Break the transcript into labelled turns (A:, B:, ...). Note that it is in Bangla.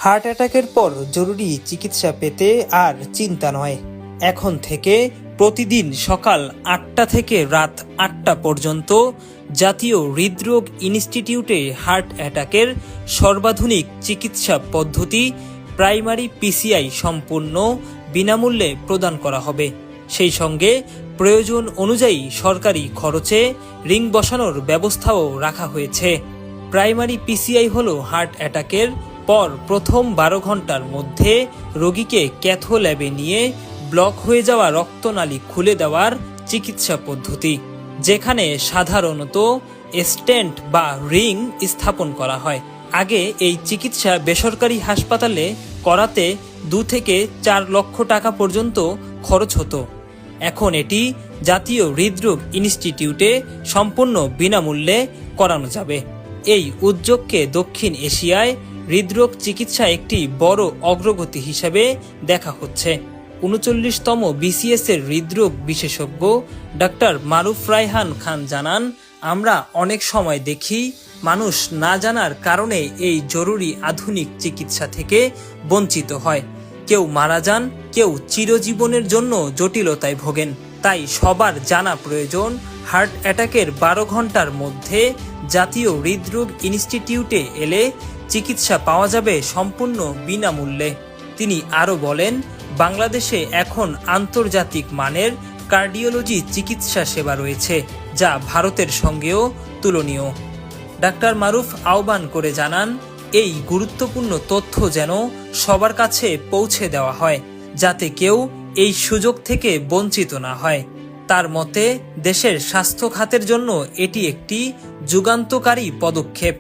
A: হার্ট অ্যাটাকের পর জরুরি চিকিৎসা পেতে আর চিন্তা নয়। এখন থেকে প্রতিদিন সকাল ৮টা থেকে রাত ৮টা পর্যন্ত জাতীয় হৃদরোগ ইনস্টিটিউটে হার্ট অ্যাটাকের সর্বাধুনিক চিকিৎসা পদ্ধতি প্রাইমারি পিসিআই সম্পূর্ণ বিনামূল্যে প্রদান করা হবে। সেই সঙ্গে প্রয়োজন অনুযায়ী সরকারি খরচে রিং বসানোর ব্যবস্থাও রাখা হয়েছে। প্রাইমারি পিসিআই হলো হার্ট অ্যাটাকের পর প্রথম ১২ ঘন্টার মধ্যে রোগীকে ক্যাথো ল্যাবে নিয়ে ব্লক হয়ে যাওয়া রক্তনালী খুলে দেওয়ার চিকিৎসা পদ্ধতি, যেখানে সাধারণত স্টেন্ট বা রিং স্থাপন করা হয়। আগে এই চিকিৎসা বেসরকারি হাসপাতালে করাতে ২ থেকে ৪ লক্ষ টাকা পর্যন্ত খরচ হতো। এখন এটি জাতীয় হৃদরোগ ইনস্টিটিউটে সম্পূর্ণ বিনামূল্যে করানো যাবে। এই উদ্যোগকে দক্ষিণ এশিয়ায় হৃদরোগ চিকিৎসা একটি বড় অগ্রগতি হিসেবে দেখা হচ্ছে। ৩৯তম বিসিএস এর হৃদরোগ বিশেষজ্ঞ ডাক্তার মারুফ রায়হান খান জানান, আমরা অনেক সময় দেখি মানুষ না জানার কারণে এই জরুরি আধুনিক চিকিৎসা থেকে বঞ্চিত হয়। কেউ মারা যান, কেউ চিরজীবনের জন্য জটিলতায় ভোগেন। তাই সবার জানা প্রয়োজন, হার্ট অ্যাটাকের ১২ ঘন্টার মধ্যে জাতীয় হৃদরোগ ইনস্টিটিউটে এলে চিকিৎসা পাওয়া যাবে সম্পূর্ণ বিনামূল্যে। তিনি আরও বলেন, বাংলাদেশে এখন আন্তর্জাতিক মানের কার্ডিওলজি চিকিৎসা সেবা রয়েছে, যা ভারতের সঙ্গেও তুলনীয়। ডাক্তার মারুফ আহ্বান করে জানান, এই গুরুত্বপূর্ণ তথ্য যেন সবার কাছে পৌঁছে দেওয়া হয়, যাতে কেউ এই সুযোগ থেকে বঞ্চিত না হয়। তার মতে, দেশের স্বাস্থ্য খাতের জন্য এটি একটি যুগান্তকারী পদক্ষেপ।